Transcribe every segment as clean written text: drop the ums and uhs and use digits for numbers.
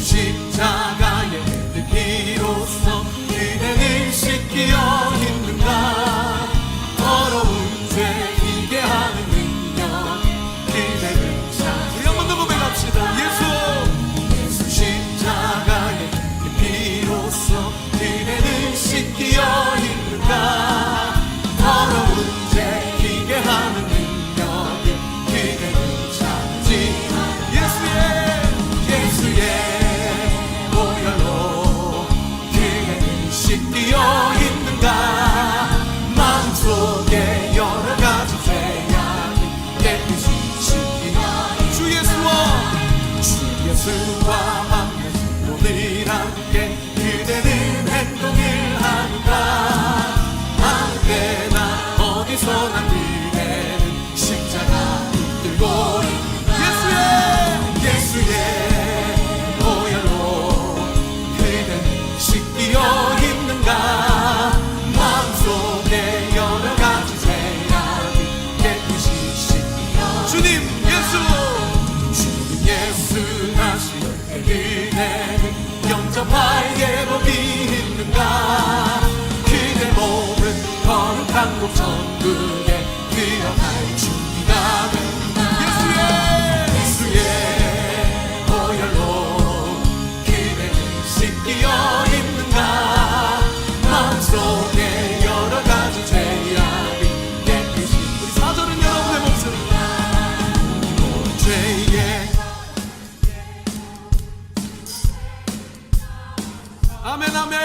십자가의 그 피로써 그대를 씻기어 있는가. 더러운 죄 이게 하는 능력 그대를 찾으리. 우리 한번 더 고백합시다. 예수 십자가의 그 피로써 그대를 씻기어 있는가. 더러운 죄 이게 하는 능력 그대를 찾으리. 예수의 보혈로 그대를 씻기어 있는가. 마음속에 여러 가지 죄악이 깨끗이 씻기어. 주 예수와 만나시고 늘 함께 그대는 행동을 하는가. 아무 때나 어디서나 그대는 십자가 붙들고 예수의 보혈로 그대는 씻기어 있는가. 마음속에 여러 가지 죄악이 깨끗이 씻기어. 주님 예수 다시 그대는 영접할 예복이 있는가. 그대 몸은 거룩한 곳 천국에 들어갈 준비가 된다. 예수의 보혈로 그대는 씻기어 있는가. 마음속에 여러 가지 죄악이 깨끗이. 우리 4절은 여러분의 목소리. 죄의 아멘 아멘.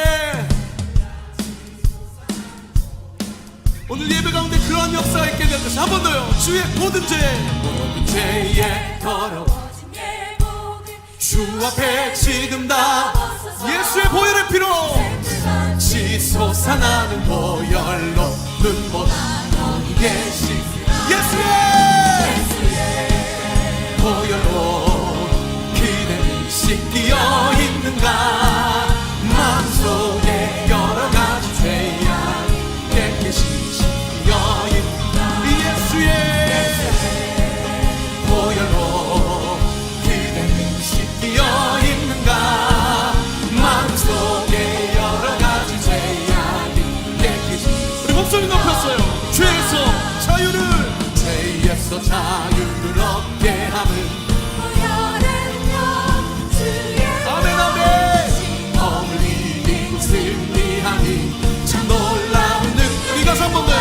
오늘 예배 가운데 그러한 역사가 있게 될 것이. 한 번 더요. 주의 모든 죄의 더러워진 주 앞에 지금 다 예수의 보혈의 피로 씻어나는 보혈로 눈보다 너희 계신 예수의 보혈로 그대를 씻기어 있는가. 마음속에 여러 가지 죄악 깨끗이 씻기어 있는가. 예수의 보혈로 그대를 씻기어 있는가. 마음속에 여러 가지 죄악이 깨끗이. 우리 목소리 높였어요. 죄에서 자유를 얻게 함은 아멘 아멘. 허물 이기고 승리하니 참 놀라운 능. 이 가사 한번 더요.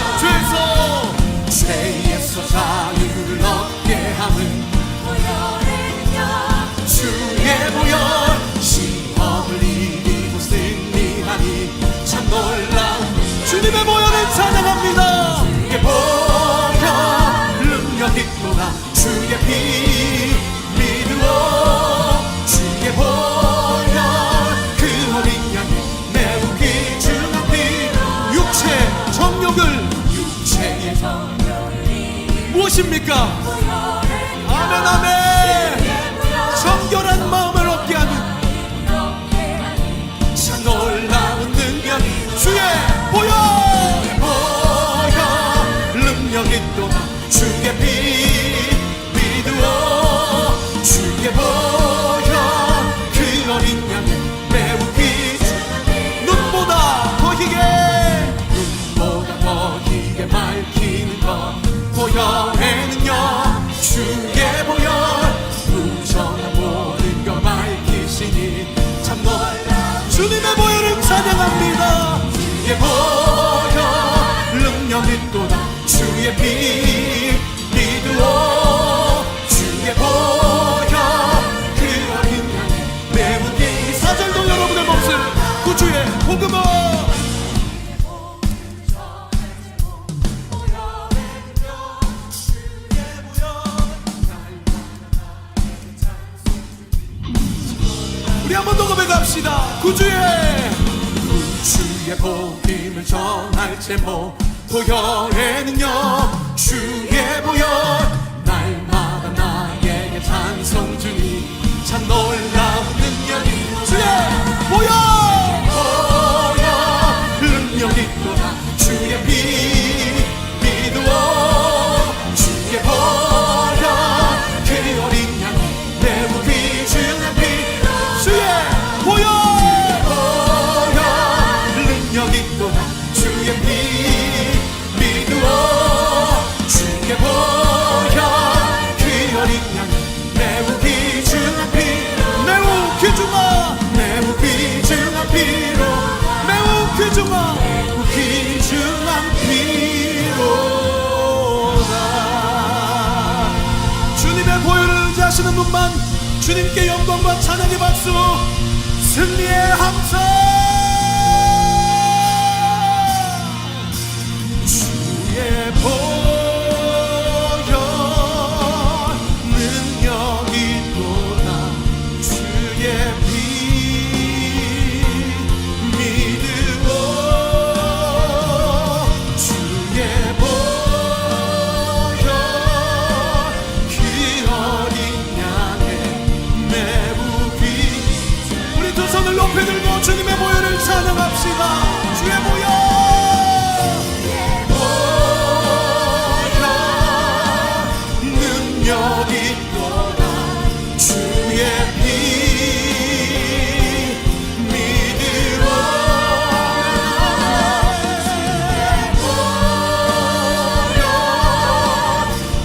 죄에서 자유를 얻게 함은 주의 보혈. 시험을 이기고 승리하니 참 놀라운 주님의 보혈을 찬양합니다. 주의 보혈 능력 있도다. 주의 피 믿으오. 주의 보혈 그 어린 양의 매우 귀중한 피. 육체의 정욕을 무엇입니까? 아멘 아멘. 정결한 마음을 얻게 하는 참 놀라운 능력 주의 보혈. 능력 있도다. 주의 피 믿으오. 주의 보혈 그 어린 양의 매우 귀중한 눈보다 더 희게 밝히는 것 보혈의 능력. 주의 보혈 부정한 모든 것 밝히시니 참 놀라. 주님의 보혈을 찬양합니다. 주의 보혈 능력 있도다. 주의 피 믿으오. 주의 보혈 그 어린 양의 매우 귀. 4절도 여러분의 몫을 구주의 복음을. 우리 한 번 더 고백합시다. 구주의 복음을 전할 제목 보혈의 능력. 주의 보혈 날마다 나에게 찬송 주니 참 놀라운 능력이. 주의 보혈 능력 있도다. 주의 피 믿으오. 주의 보혈 그 어린 양 매우 귀중 분만 주님께 영광과 찬양의 박수, 승리의 함성. 주의 보혈 능력이 또다, 주의 피 믿으오. 주의 보혈 그 어린 양의 매부비. 우리 두 손을 높이 들고 주님의 보혈을 찬양합시다. 주의 보혈 능력이 또다, 주의 피 믿으오.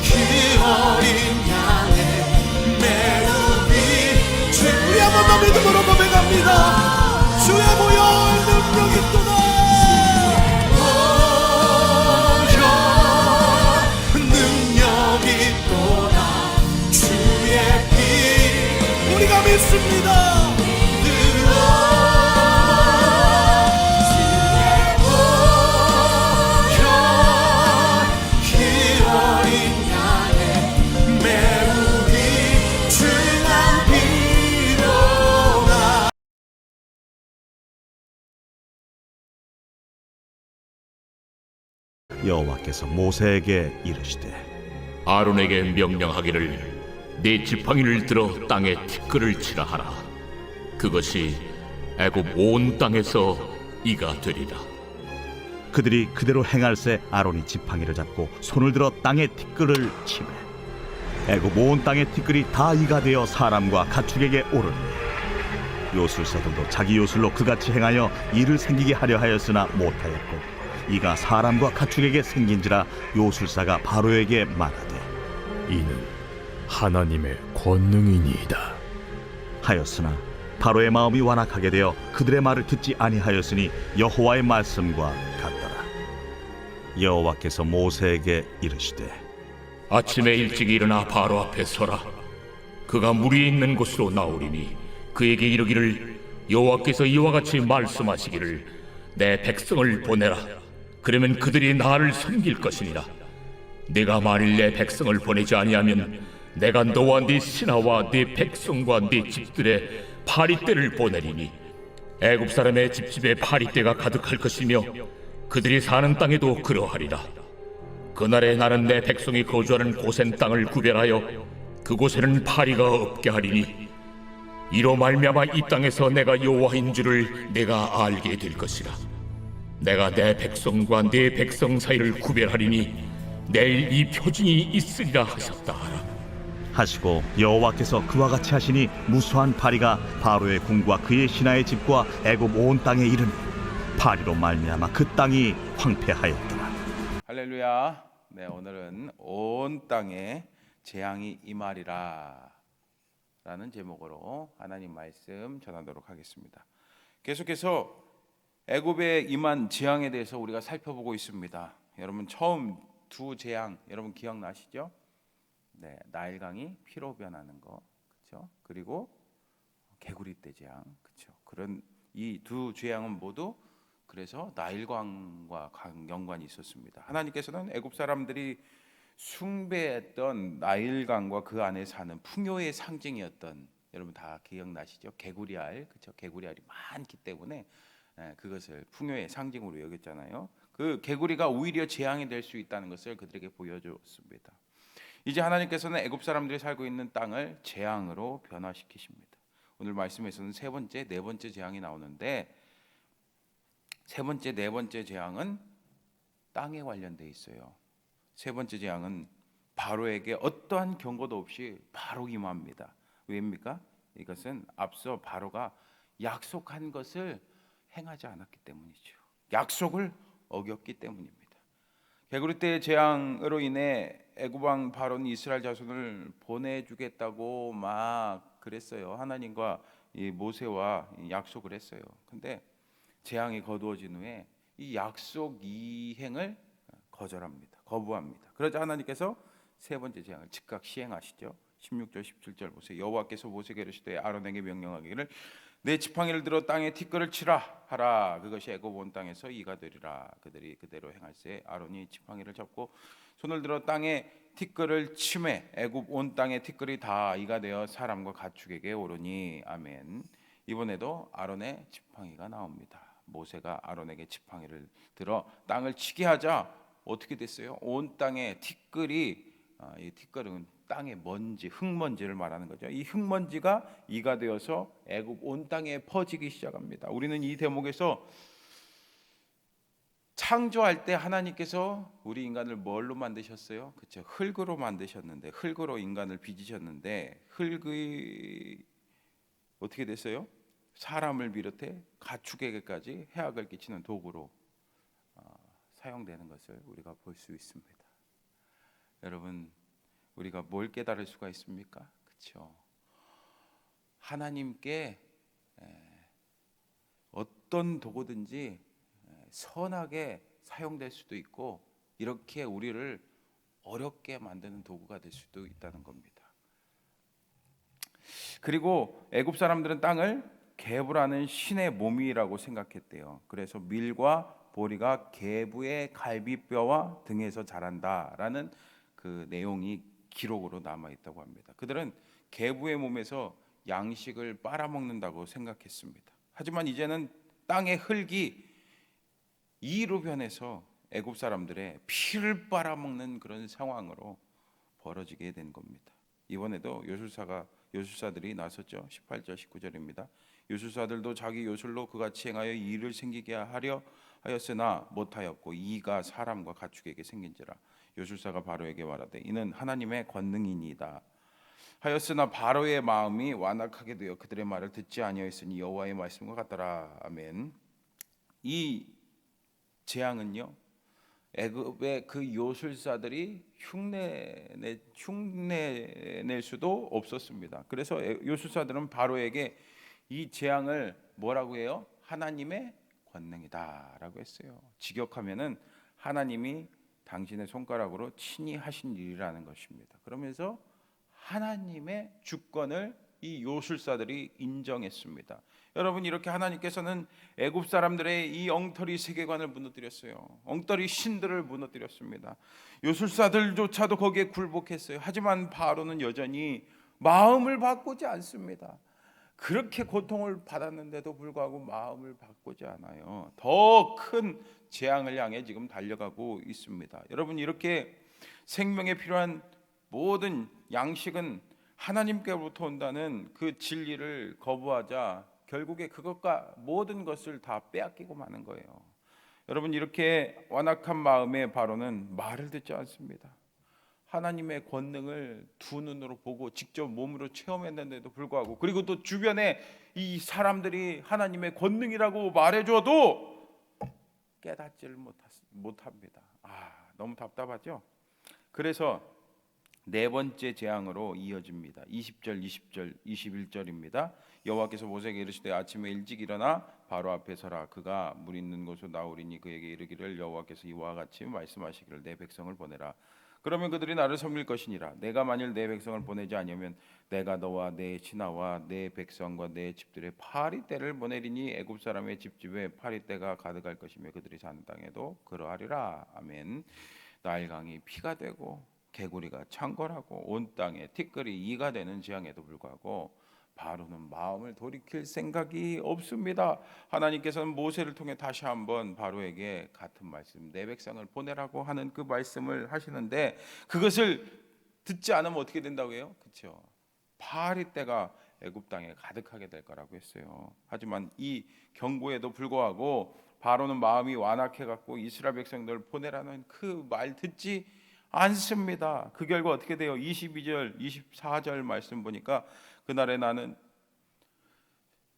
그 어린 양의 매우비. 우리 한 번 더 믿음으로 고백합니다. 주의 보혈 능력이 또다, 우리가 믿습니다. 여호와께서 모세에게 이르시되 아론에게 명령하기를 네 지팡이를 들어 땅에 티끌을 치라 하라. 그것이 애굽 온 땅에서 이가 되리라. 그들이 그대로 행할세 아론이 지팡이를 잡고 손을 들어 땅에 티끌을 치매 애굽 온 땅의 티끌이 다 이가 되어 사람과 가축에게 오르니 요술사들도 자기 요술로 그같이 행하여 이를 생기게 하려 하였으나 못하였고 이가 사람과 가축에게 생긴지라 요술사가 바로에게 말하되 이는 하나님의 권능이니이다 하였으나 바로의 마음이 완악하게 되어 그들의 말을 듣지 아니하였으니 여호와의 말씀과 같더라. 여호와께서 모세에게 이르시되 아침에 일찍 일어나 바로 앞에 서라. 그가 물이 있는 곳으로 나오리니 그에게 이르기를 여호와께서 이와 같이 말씀하시기를 내 백성을 보내라. 그러면 그들이 나를 섬길 것이니라. 네가 만일 내 백성을 보내지 아니하면 내가 너와 네 신하와 네 백성과 네 집들의 파리떼를 보내리니 애굽 사람의 집집에 파리떼가 가득할 것이며 그들이 사는 땅에도 그러하리라. 그날에 나는 내 백성이 거주하는 고센 땅을 구별하여 그곳에는 파리가 없게 하리니 이로 말미암아 이 땅에서 내가 여호와인 줄을 내가 알게 될 것이라. 내가 내 백성과 네 백성 사이를 구별하리니 내일 이 표징이 있으리라 하셨다 하라. 하시고 여호와께서 그와 같이 하시니 무수한 파리가 바로의 궁과 그의 신하의 집과 애굽 온 땅에 이르니 파리로 말미암아 그 땅이 황폐하였더라. 할렐루야. 네, 오늘은 온 땅에 재앙이 임하리라 라는 제목으로 하나님 말씀 전하도록 하겠습니다. 계속해서 애굽에 임한 재앙에 대해서 우리가 살펴보고 있습니다. 여러분 처음 두 재앙 여러분 기억나시죠? 네, 나일강이 피로 변하는 거, 그렇죠? 그리고 개구리떼 재앙, 그렇죠? 그런 이 두 재앙은 모두 그래서 나일강과 연관이 있었습니다. 하나님께서는 애굽 사람들이 숭배했던 나일강과 그 안에 사는 풍요의 상징이었던 여러분 다 기억나시죠? 개구리알, 그렇죠? 개구리알이 많기 때문에 그것을 풍요의 상징으로 여겼잖아요. 그 개구리가 오히려 재앙이 될 수 있다는 것을 그들에게 보여줬습니다. 이제 하나님께서는 애굽 사람들이 살고 있는 땅을 재앙으로 변화시키십니다. 오늘 말씀에서는 세 번째, 네 번째 재앙이 나오는데 세 번째, 네 번째 재앙은 땅에 관련돼 있어요. 세 번째 재앙은 바로에게 어떠한 경고도 없이 바로 임합니다. 왜입니까? 이것은 앞서 바로가 약속한 것을 행하지 않았기 때문이죠. 약속을 어겼기 때문입니다. 개구리떼의 재앙으로 인해 애굽 왕 바로는 이스라엘 자손을 보내주겠다고 막 그랬어요. 하나님과 이 모세와 약속을 했어요. 근데 재앙이 거두어진 후에 이 약속 이행을 거절합니다. 거부합니다. 그러자 하나님께서 세 번째 재앙을 즉각 시행하시죠. 16절 17절 보세요. 여호와께서 모세에게 이르시되 아론에게 명령하기를 내 지팡이를 들어 땅에 티끌을 치라 하라. 그것이 애굽 온 땅에서 이가 되리라. 그들이 그대로 행할세 아론이 지팡이를 잡고 손을 들어 땅에 티끌을 치매 애굽 온 땅의 티끌이 다 이가 되어 사람과 가축에게 오르니. 아멘. 이번에도 아론의 지팡이가 나옵니다. 모세가 아론에게 지팡이를 들어 땅을 치게 하자 어떻게 됐어요? 온 땅에 티끌이, 이 티끌은 땅의 먼지, 흙먼지를 말하는 거죠. 이 흙먼지가 이가 되어서 애굽 온 땅에 퍼지기 시작합니다. 우리는 이 대목에서 창조할 때 하나님께서 우리 인간을 뭘로 만드셨어요? 그렇죠. 흙으로 만드셨는데, 흙으로 인간을 빚으셨는데, 흙이 어떻게 됐어요? 사람을 비롯해 가축에게까지 해악을 끼치는 도구로 사용되는 것을 우리가 볼 수 있습니다. 여러분, 우리가 뭘 깨달을 수가 있습니까? 그렇죠. 하나님께 어떤 도구든지 선하게 사용될 수도 있고 이렇게 우리를 어렵게 만드는 도구가 될 수도 있다는 겁니다. 그리고 애굽 사람들은 땅을 개부라는 신의 몸이라고 생각했대요. 그래서 밀과 보리가 개부의 갈비뼈와 등에서 자란다라는 그 내용이 기록으로 남아 있다고 합니다. 그들은 개부의 몸에서 양식을 빨아먹는다고 생각했습니다. 하지만 이제는 땅의 흙이 이로 변해서 애굽 사람들의 피를 빨아먹는 그런 상황으로 벌어지게 된 겁니다. 이번에도 요술사들이 나섰죠. 18절 19절입니다. 요술사들도 자기 요술로 그같이 행하여 이를 생기게 하려 하였으나 못하였고 이가 사람과 가축에게 생긴지라. 요술사가 바로에게 말하되 이는 하나님의 권능이니이다 하였으나 바로의 마음이 완악하게 되어 그들의 말을 듣지 아니하였으니 여호와의 말씀과 같더라. 아멘. 이 재앙은요, 애굽의 그 요술사들이 흉내낼 수도 없었습니다. 그래서 요술사들은 바로에게 이 재앙을 뭐라고 해요? 하나님의 권능이다라고 했어요. 직역하면은 하나님이 당신의 손가락으로 친히 하신 일이라는 것입니다. 그러면서 하나님의 주권을 이 요술사들이 인정했습니다. 여러분, 이렇게 하나님께서는 애굽 사람들의 이 엉터리 세계관을 무너뜨렸어요. 엉터리 신들을 무너뜨렸습니다. 요술사들조차도 거기에 굴복했어요. 하지만 바로는 여전히 마음을 바꾸지 않습니다. 그렇게 고통을 받았는데도 불구하고 마음을 바꾸지 않아요. 더 큰 재앙을 향해 지금 달려가고 있습니다. 여러분, 이렇게 생명에 필요한 모든 양식은 하나님께로부터 온다는 그 진리를 거부하자 결국에 그것과 모든 것을 다 빼앗기고 마는 거예요. 여러분, 이렇게 완악한 마음의 바로는 말을 듣지 않습니다. 하나님의 권능을 두 눈으로 보고 직접 몸으로 체험했는데도 불구하고, 그리고 또 주변에 이 사람들이 하나님의 권능이라고 말해줘도 깨닫지를 못합니다. 너무 답답하죠? 그래서 네 번째 재앙으로 이어집니다. 20절, 20절, 21절입니다. 여호와께서 모세에게 이르시되 아침에 일찍 일어나 바로 앞에 서라. 그가 물 있는 곳으로 나오리니 그에게 이르기를 여호와께서 이와 같이 말씀하시기를 내 백성을 보내라. 그러면 그들이 나를 섬길 것이니라. 내가 만일 내 백성을 보내지 아니하면 내가 너와 내 신하와 내 백성과 내 집들의 파리떼를 보내리니 애굽 사람의 집집에 파리떼가 가득할 것이며 그들이 사는 땅에도 그러하리라. 아멘. 나일강이 피가 되고 개구리가 창궐하고 온 땅에 티끌이 이가 되는 재앙에도 불구하고 바로는 마음을 돌이킬 생각이 없습니다. 하나님께서는 모세를 통해 다시 한번 바로에게 같은 말씀, 내 백성을 보내라고 하는 그 말씀을 하시는데 그것을 듣지 않으면 어떻게 된다고 해요? 그렇죠. 파리떼가 애굽 땅에 가득하게 될 거라고 했어요. 하지만 이 경고에도 불구하고 바로는 마음이 완악해 갖고 이스라엘 백성들을 보내라는 그 말 듣지 않습니다. 그 결과 어떻게 돼요? 22절, 24절 말씀 보니까 그날에 나는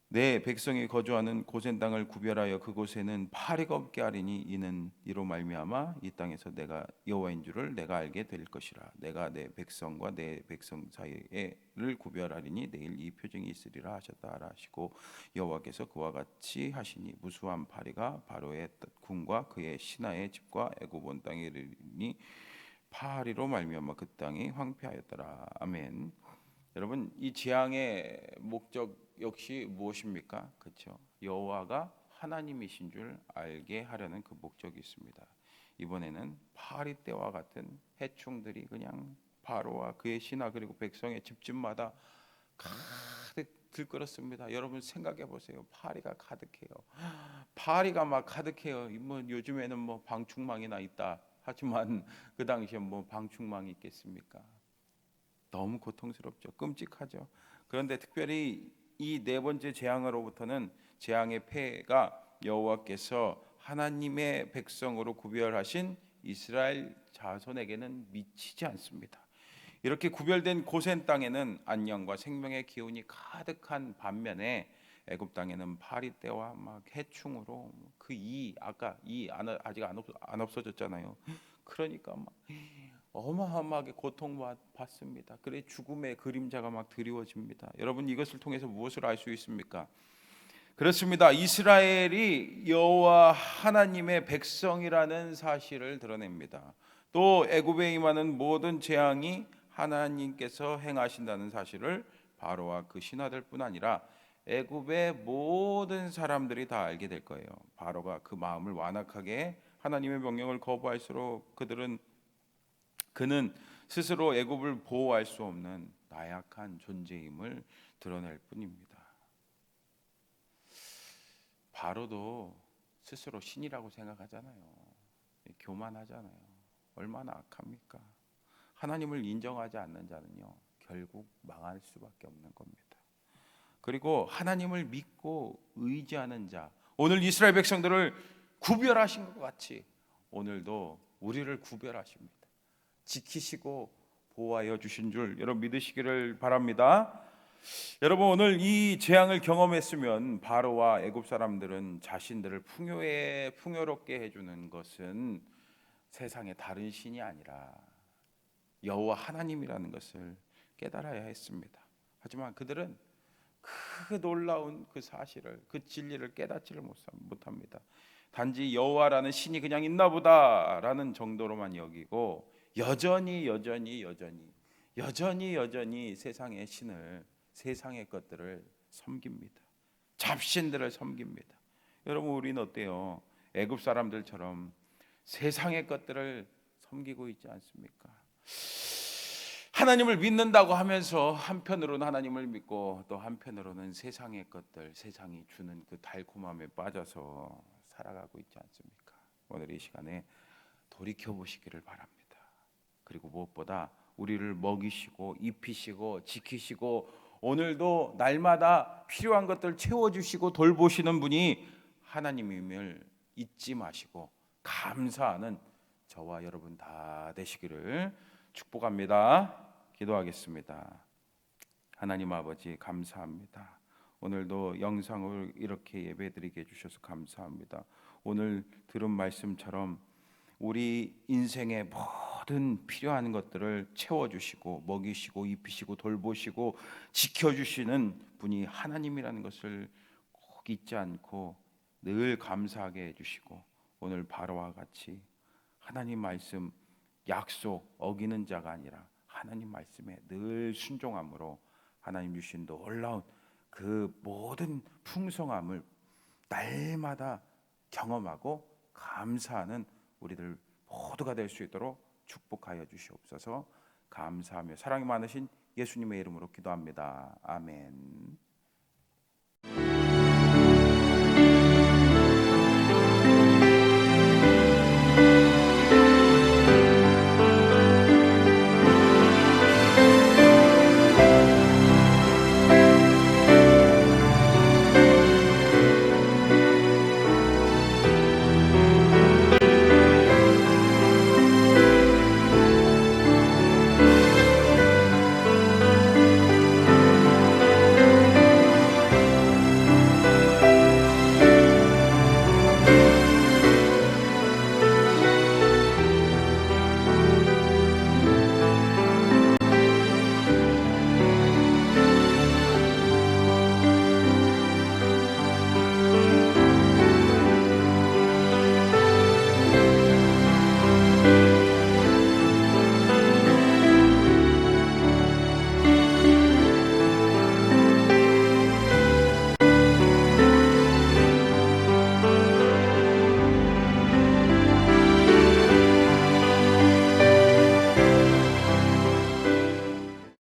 내 백성이 거주하는 고센 땅을 구별하여 그곳에는 파리가 없게 하리니 이는 이로 말미암아 이 땅에서 내가 여호와인 줄을 내가 알게 될 것이라. 내가 내 백성과 내 백성 사이를 구별하리니 내일 이 표징이 있으리라 하셨다 하시고 여호와께서 그와 같이 하시니 무수한 파리가 바로의 궁과 그의 신하의 집과 애굽 온 땅에 이르니 파리로 말미암아 그 땅이 황폐하였더라. 아멘. 여러분, 이 재앙의 목적 역시 무엇입니까? 그렇죠? 여호와가 하나님이신 줄 알게 하려는 그 목적이 있습니다. 이번에는 파리 때와 같은 해충들이 그냥 바로와 그의 신하 그리고 백성의 집집마다 가득 들끓었습니다. 여러분 생각해 보세요. 파리가 가득해요. 파리가 막 가득해요. 뭐 요즘에는 뭐 방충망이나 있다 하지만 그 당시에 뭐 방충망이 있겠습니까? 너무 고통스럽죠. 끔찍하죠. 그런데 특별히 이 네 번째 재앙으로부터는 재앙의 폐해가 여호와께서 하나님의 백성으로 구별하신 이스라엘 자손에게는 미치지 않습니다. 이렇게 구별된 고센 땅에는 안녕과 생명의 기운이 가득한 반면에 애굽 땅에는 파리 때와 막 해충으로 아까 아직 안 없어졌잖아요. 그러니까 막 어마어마하게 고통받습니다. 그래 죽음의 그림자가 막 드리워집니다. 여러분 이것을 통해서 무엇을 알 수 있습니까? 그렇습니다. 이스라엘이 여호와 하나님의 백성이라는 사실을 드러냅니다. 또 애굽에 임하는 모든 재앙이 하나님께서 행하신다는 사실을 바로와 그 신하들뿐 아니라 애굽의 모든 사람들이 다 알게 될 거예요. 바로가 그 마음을 완악하게 하나님의 명령을 거부할수록 그는 스스로 애굽을 보호할 수 없는 나약한 존재임을 드러낼 뿐입니다. 바로도 스스로 신이라고 생각하잖아요. 교만하잖아요. 얼마나 악합니까? 하나님을 인정하지 않는 자는요 결국 망할 수밖에 없는 겁니다. 그리고 하나님을 믿고 의지하는 자, 오늘 이스라엘 백성들을 구별하신 것 같이 오늘도 우리를 구별하십니다. 지키시고 보호하여 주신 줄 여러분 믿으시기를 바랍니다. 여러분 오늘 이 재앙을 경험했으면 바로와 애굽 사람들은 자신들을 풍요롭게 해주는 것은 세상의 다른 신이 아니라 여호와 하나님이라는 것을 깨달아야 했습니다. 하지만 그들은 그 놀라운 그 사실을, 그 진리를 깨닫지를 못합니다. 단지 여호와라는 신이 그냥 있나 보다라는 정도로만 여기고 여전히 세상의 신을, 세상의 것들을 섬깁니다. 잡신들을 섬깁니다. 여러분 우리는 어때요? 애굽 사람들처럼 세상의 것들을 섬기고 있지 않습니까? 하나님을 믿는다고 하면서 한편으로는 하나님을 믿고 또 한편으로는 세상의 것들, 세상이 주는 그 달콤함에 빠져서 살아가고 있지 않습니까? 오늘 이 시간에 돌이켜 보시기를 바랍니다. 그리고 무엇보다 우리를 먹이시고 입히시고 지키시고 오늘도 날마다 필요한 것들 채워주시고 돌보시는 분이 하나님임을 잊지 마시고 감사하는 저와 여러분 다 되시기를 축복합니다. 기도하겠습니다. 하나님 아버지 감사합니다. 오늘도 영상을 이렇게 예배드리게 해주셔서 감사합니다. 오늘 들은 말씀처럼 우리 인생의 모든 필요한 것들을 채워주시고 먹이시고 입히시고 돌보시고 지켜주시는 분이 하나님이라는 것을 꼭 잊지 않고 늘 감사하게 해주시고 오늘 바로와 같이 하나님 말씀 약속 어기는 자가 아니라 하나님 말씀에 늘 순종함으로 하나님 주신 놀라운 그 모든 풍성함을 날마다 경험하고 감사하는 우리들 모두가 될 수 있도록 축복하여 주시옵소서. 감사하며 사랑이 많으신 예수님의 이름으로 기도합니다. 아멘.